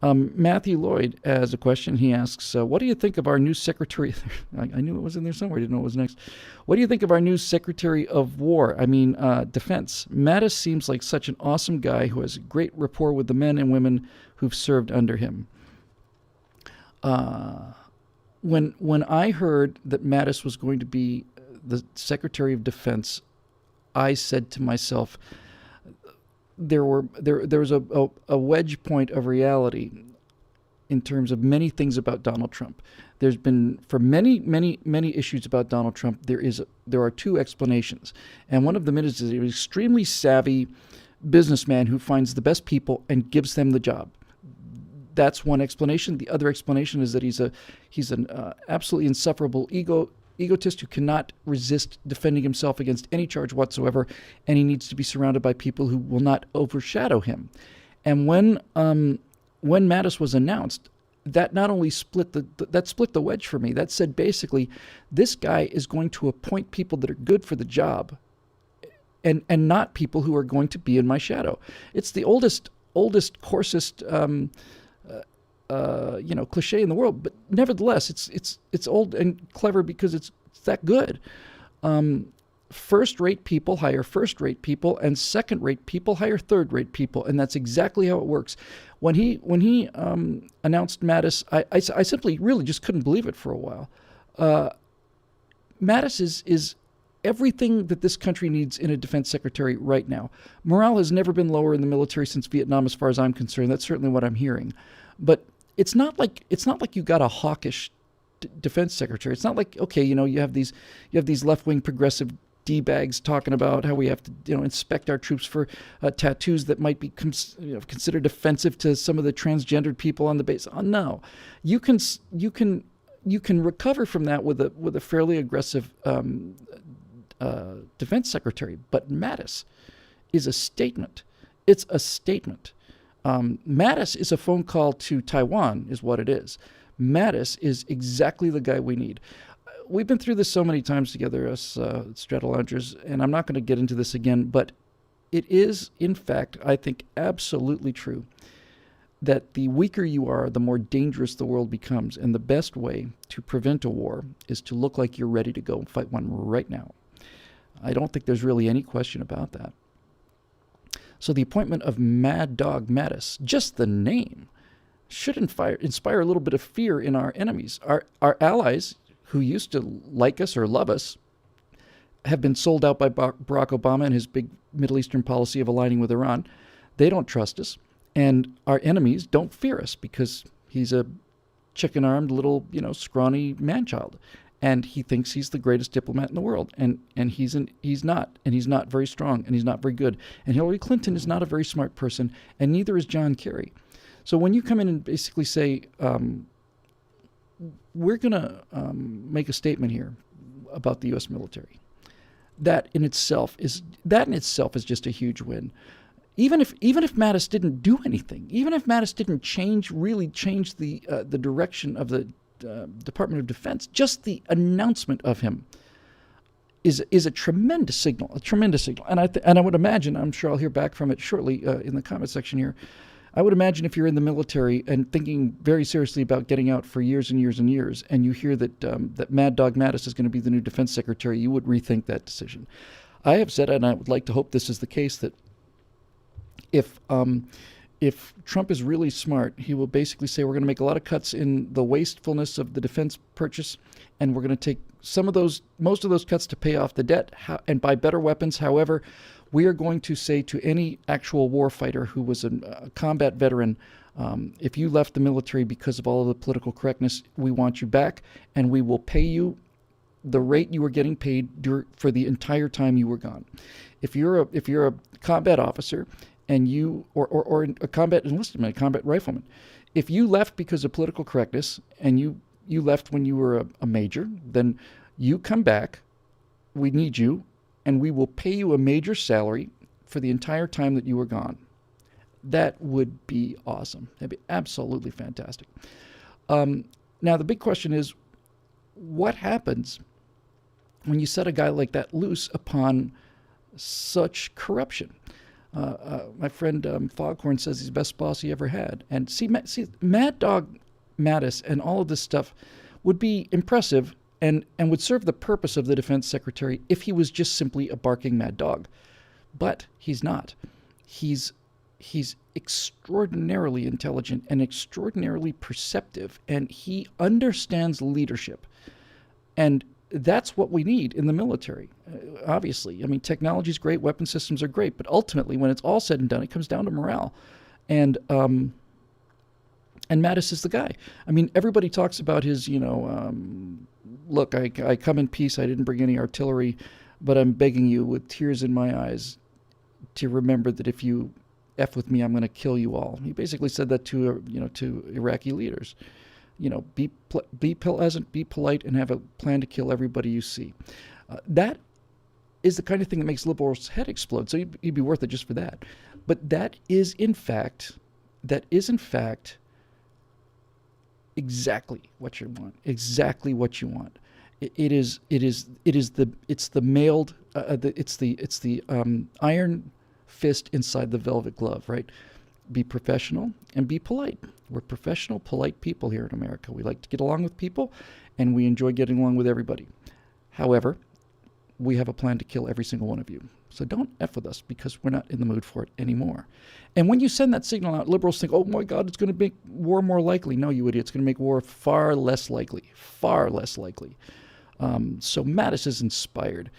Matthew Lloyd has a question. He asks, what do you think of our new Secretary? I knew it was in there somewhere. I didn't know it was next. What do you think of our new Secretary of War? Defense. Mattis seems like such an awesome guy who has great rapport with the men and women who've served under him. When I heard that Mattis was going to be the Secretary of Defense, I said to myself, there was a wedge point of reality in terms of many things about Donald Trump. There's been, for many issues about Donald Trump, there are two explanations, and one of them is an extremely savvy businessman who finds the best people and gives them the job. That's one explanation. The other explanation is that he's an absolutely insufferable egotist who cannot resist defending himself against any charge whatsoever, and he needs to be surrounded by people who will not overshadow him. And when Mattis was announced, that not only split the wedge for me. That said, basically, this guy is going to appoint people that are good for the job, and not people who are going to be in my shadow. It's the oldest, coarsest cliche in the world, but nevertheless, it's old and clever because it's that good. First-rate people hire first-rate people, and second-rate people hire third-rate people, and that's exactly how it works. When he announced Mattis, I simply really just couldn't believe it for a while. Mattis is everything that this country needs in a defense secretary right now. Morale has never been lower in the military since Vietnam, as far as I'm concerned. That's certainly what I'm hearing. But it's not like you got a hawkish defense secretary. It's not like, okay, you have these left-wing progressive D-bags talking about how we have to inspect our troops for tattoos that might be considered offensive to some of the transgendered people on the base. No, you can recover from that with a fairly aggressive defense secretary. But Mattis is a statement. It's a statement. Mattis is a phone call to Taiwan, is what it is. Mattis is exactly the guy we need. We've been through this so many times together, us Stratosphere Loungers, and I'm not going to get into this again, but it is, in fact, I think, absolutely true that the weaker you are, the more dangerous the world becomes, and the best way to prevent a war is to look like you're ready to go and fight one right now. I don't think there's really any question about that. So the appointment of Mad Dog Mattis, just the name, should inspire a little bit of fear in our enemies. Our allies, who used to like us or love us, have been sold out by Barack Obama and his big Middle Eastern policy of aligning with Iran. They don't trust us. And our enemies don't fear us because he's a chicken-armed little, scrawny man-child. And he thinks he's the greatest diplomat in the world. And he's not. And he's not very strong. And he's not very good. And Hillary Clinton is not a very smart person. And neither is John Kerry. So when you come in and basically say, we're going to make a statement here about the U.S. military, that in itself is just a huge win. Even if Mattis didn't do anything, even if Mattis didn't really change the direction of the Department of Defense, just the announcement of him is a tremendous signal, And I would imagine, I'm sure I'll hear back from it shortly in the comment section here. I would imagine if you're in the military and thinking very seriously about getting out for years and years and years, and you hear that Mad Dog Mattis is going to be the new defense secretary, you would rethink that decision. I have said, and I would like to hope this is the case, that if Trump is really smart, he will basically say we're going to make a lot of cuts in the wastefulness of the defense purchase, and we're going to take most of those cuts to pay off the debt and buy better weapons. However, we are going to say to any actual warfighter who was a combat veteran, if you left the military because of all of the political correctness, we want you back, and we will pay you the rate you were getting paid for the entire time you were gone. If you're a combat officer and or a combat enlistment, a combat rifleman, if you left because of political correctness and you left when you were a major, then you come back. We need you. And we will pay you a major salary for the entire time that you were gone. That would be awesome. That'd be absolutely fantastic. Now, the big question is, what happens when you set a guy like that loose upon such corruption? My friend Foghorn says he's the best boss he ever had. And see, Mad Dog Mattis and all of this stuff would be impressive and would serve the purpose of the defense secretary if he was just simply a barking mad dog. But he's not. He's extraordinarily intelligent and extraordinarily perceptive, and he understands leadership. And that's what we need in the military, obviously. I mean, technology is great, weapon systems are great, but ultimately, when it's all said and done, it comes down to morale. And Mattis is the guy. I mean, everybody talks about his, look, I come in peace, I didn't bring any artillery, but I'm begging you with tears in my eyes to remember that if you F with me, I'm going to kill you all. He basically said that to Iraqi leaders. Be pleasant, be polite, and have a plan to kill everybody you see. That is the kind of thing that makes liberals' head explode. So you'd be worth it just for that. But that is in fact exactly what you want. Exactly what you want. It's the iron fist inside the velvet glove, right? Be professional and be polite. We're professional, polite people here in America. We like to get along with people, and we enjoy getting along with everybody. However, we have a plan to kill every single one of you. So don't F with us, because we're not in the mood for it anymore. And when you send that signal out, liberals think, oh my God, it's going to make war more likely. No, you idiot. It's going to make war far less likely. Far less likely. So Mattis is inspired.